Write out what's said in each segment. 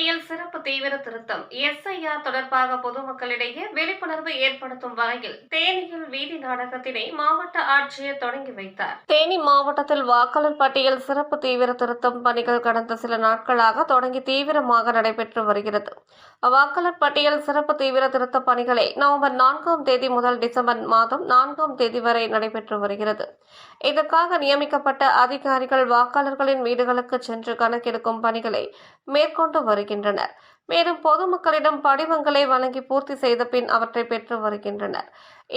பட்டியல் சிறப்பு தீவிர திருத்தம் எஸ்ஐஆர் தொடர்பாக பொதுமக்களிடையே விழிப்புணர்வு ஏற்படுத்தும் வகையில் தேனியில் வீதி நாடகத்தினை மாவட்ட ஆட்சியர் தொடங்கி வைத்தார். தேனி மாவட்டத்தில் வாக்காளர் பட்டியல் சிறப்பு தீவிர திருத்தம் பணிகள் கடந்த சில நாட்களாக தொடங்கி தீவிரமாக நடைபெற்று வருகிறது. வாக்காளர் பட்டியல் சிறப்பு தீவிர திருத்த பணிகளை நவம்பர் 4ஆம் தேதி முதல் டிசம்பர் மாதம் 4ஆம் தேதி வரை நடைபெற்று வருகிறது. இதற்காக நியமிக்கப்பட்ட அதிகாரிகள் வாக்காளர்களின் வீடுகளுக்கு சென்று கணக்கெடுக்கும் பணிகளை மேற்கொண்டு வருகின்றனர். மேலும் பொதுமக்களிடம் படிவங்களை வழங்கி பூர்த்தி செய்த பின் அவற்றை பெற்று வருகின்றனர்.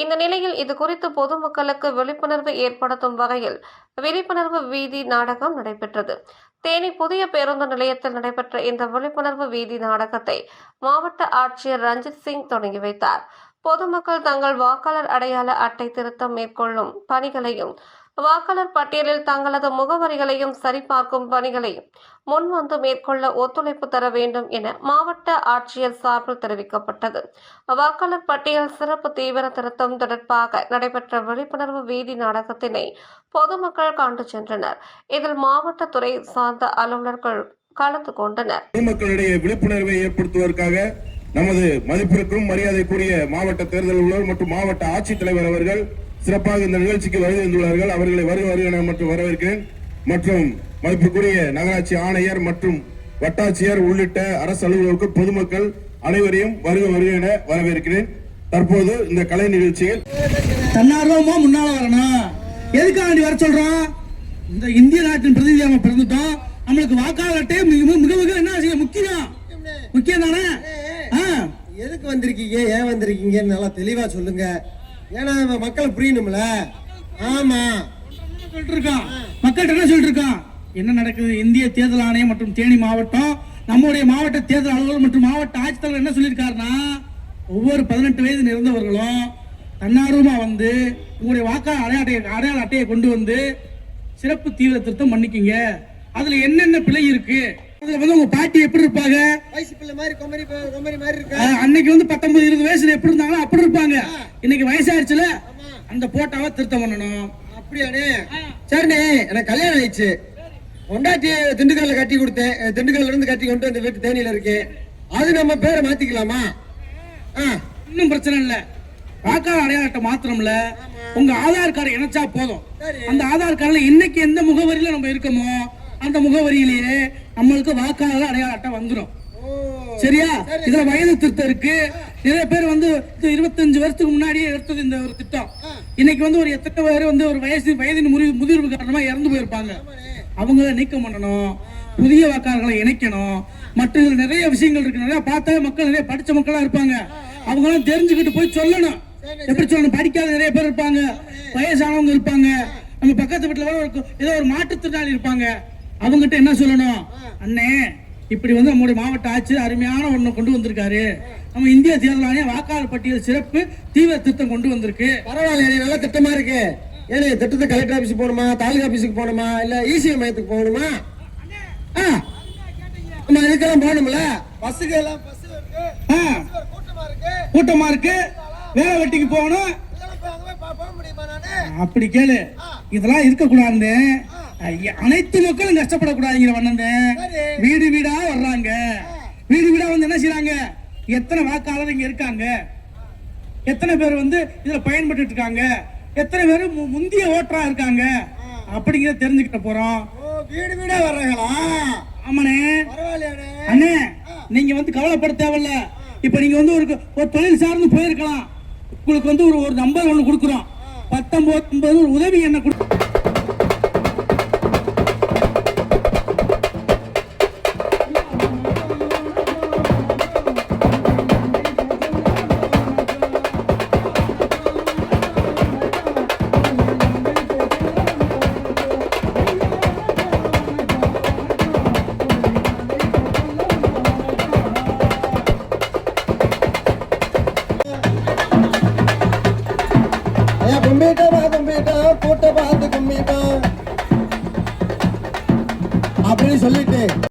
இந்த நிலையில் இது குறித்து பொதுமக்களுக்கு விழிப்புணர்வு ஏற்படுத்தும் வகையில் விழிப்புணர்வு வீதி நாடகம் நடைபெற்றது. தேனி புதிய பேருந்து நிலையத்தில் நடைபெற்ற இந்த விழிப்புணர்வு வீதி நாடகத்தை மாவட்ட ஆட்சியர் ரஞ்சித் சிங் தொடங்கி வைத்தார். பொதுமக்கள் தங்கள் வாக்காளர் அடையாள அட்டை திருத்தம் மேற்கொள்ளும் பணிகளையும் வாக்காளர் பட்டியலில் தங்களது முகவரிகளையும் சரிபார்க்கும் பணிகளையும் முன்வந்து மேற்கொள்ள ஒத்துழைப்பு தர வேண்டும் என மாவட்ட ஆட்சியர் சார்பில் தெரிவிக்கப்பட்டது. வாக்காளர் பட்டியல் சிறப்பு தீவிர திருத்தம் தொடர்பாக நடைபெற்ற விழிப்புணர்வு வீதி நாடகத்தினை பொதுமக்கள் கண்டு சென்றனர். இதில் மாவட்ட துறை சார்ந்த அலுவலர்கள் கலந்து கொண்டனர். பொதுமக்களிடையே விழிப்புணர்வை ஏற்படுத்துவதற்காக நமது மதிப்பிற்கும் மரியாதைக்குரிய மாவட்ட தேர்தல் அலுவலர் மற்றும் மாவட்ட ஆட்சித்தலைவர் அவர்கள் சிறப்பாக இந்த நிகழ்ச்சிக்கு வருகை தந்துள்ளார்கள். அவர்களை வருக மற்றும் வரவேற்கிறேன். மற்றும் மதிப்புக்குரிய நகராட்சி ஆணையர் மற்றும் வட்டாட்சியர் உள்ளிட்ட அரசு அலுவலர்கள் பொதுமக்கள் அனைவரையும் வருக என வரவேற்கிறேன். தற்போது இந்த கலை நிகழ்ச்சியில் தன்னார்வமா முன்னால வரணும். எதுக்காக வர சொல்றோம்? இந்த இந்திய நாட்டின் பிரதிநிதியாக பிறந்துட்டோம். நம்மளுக்கு வாக்காளர் அட்டை மிக என்ன முக்கியம் தானே? எதுக்கு வந்திருக்கீங்க, ஏன் வந்திருக்கீங்கன்னு நல்லா தெளிவா சொல்லுங்க. ஏன்னா மக்களை புரியணும்ல. ஆமா சொல்லிட்டு இருக்கோம். மக்கள்கிட்ட என்ன சொல்லிட்டு இருக்கோம்? என்ன நடக்குது? இந்திய தேர்தல் ஆணையம் மற்றும் தேனி மாவட்டம் நம்முடைய மாவட்ட தேர்தல் அலுவலர் மற்றும் மாவட்ட ஆட்சித்தலைவர் என்ன சொல்லியிருக்காருன்னா, ஒவ்வொரு 18 வயது நிறந்தவர்களும் தன்னார்வமா வந்து உங்களுடைய வாக்காளர் அடையாள அட்டையை கொண்டு வந்து சிறப்பு தீவிர திருத்தம் பண்ணிக்கிங்க. அதுல என்னென்ன பிழை இருக்கு, அதுல வந்து உங்க பாட்டி எப்படி இருப்பாங்க, வயசு பிள்ளை மாதிரி கொமரி மாதிரி இருக்கு. அன்னைக்கு வந்து 19-20 வயசுல எப்படி இருந்தாங்களோ அப்படி இருப்பாங்க. இன்னைக்கு வயசாயிருச்சுல, அந்த போட்டாவை திருத்தம் பண்ணணும். அப்படியானே? சரிண்ணே, எனக்கு கல்யாணம் ஆயிடுச்சு. கொண்டாட்டி திண்டுக்கல்ல கட்டி கொடுத்தேன். திண்டுக்கல்ல இருந்து கட்டி கொண்டு அந்த வீட்டு தேனியில இருக்கு. அது நம்ம பேரை மாத்திக்கலாமா? இன்னும் பிரச்சனை இல்ல. வாக்காளர் அடையாள அட்டை மாத்திரம்ல, உங்க ஆதார் கார்டு இணைச்சா போதும். அந்த ஆதார் கார்டுல இன்னைக்கு எந்த முகவரியில நம்ம இருக்கோமோ அந்த முகவரியிலேயே நம்மளுக்கு வாக்காளர் அடையாள அட்டை வந்துடும். சரியா? இதுல வயது திருத்தம் இருக்கு. நிறைய பேர் வந்து 25 வருஷத்துக்கு முன்னாடியே எடுத்தது இந்த ஒரு திட்டம். இன்னைக்கு வந்து ஒரு எத்தனை பேர் வந்து ஒரு வயதின் முதிர்வு காரணமா இறந்து போயிருப்பாங்க. அவங்கள நீக்கம் பண்ணணும், புதிய வாக்காளர்களை இணைக்கணும். மற்ற இதுல நிறைய விஷயங்கள் இருக்கு. நிறைய பார்த்தா மக்கள் நிறைய படிச்ச மக்களா இருப்பாங்க. அவங்க எல்லாம் தெரிஞ்சுக்கிட்டு போய் சொல்லணும். எப்படி சொல்லணும்? படிக்காத நிறைய பேர் இருப்பாங்க, வயசானவங்க இருப்பாங்க, நம்ம பக்கத்து வீட்டுல ஏதோ ஒரு மாற்றுத்திறனாளி இருப்பாங்க. அவங்ககிட்ட என்ன சொல்லணும்? அண்ணே, இப்படி வந்து நம்முடைய மாவட்ட ஆட்சியர் அருமையான ஒண்ணு கொண்டு வந்திருக்காரு. நம்ம இந்திய தேர்தல் ஆணையம் வாக்காளர் பட்டியல் சிறப்பு தீவிர திட்டம் கொண்டு வந்திருக்கு. பரவாயில்ல, நல்ல திட்டமா இருக்கு. ஏன்னா திட்டத்தை கலெக்டர் ஆபீஸுக்கு போகணுமா, தாலுகா ஆபீஸுக்கு போகணுமா, இல்ல இசிஐ மையத்துக்கு போகணுமா? நம்ம இதுக்கெல்லாம் போகணும்ல. பஸ்ஸுக்கு எல்லாம் கூட்டமா இருக்கு. வேலை வெட்டிக்கு போகணும். அப்படி கேளு. இதெல்லாம் இருக்க கூடாது. அனைத்து மக்களும் கஷ்டப்படக்கூடாதுங்கிற வண்ணம் வீடு வீடா வர்றாங்க. வீடு வீடா வந்து என்ன செய்யறாங்க? எத்தனை வாக்காளர் இங்க இருக்காங்க, எத்தனை பேர் வந்து இதுல பயன்பட்டு இருக்காங்க, எத்தனை பேர் முந்திய ஓட்டரா இருக்காங்க அப்படிங்கிறத தெரிஞ்சுக்கிட்ட போறோம். வீடு வீடா வர்றாங்களா? ஆமாண்ணே. அண்ணே, நீங்க வந்து கவலைப்பட தேவையில்ல. இப்ப நீங்க வந்து ஒரு தொழில் சார்ந்து போயிருக்கலாம். உங்களுக்கு வந்து ஒரு நம்பர் ஒண்ணு கொடுக்குறோம். 19 ஒரு உதவி என்ன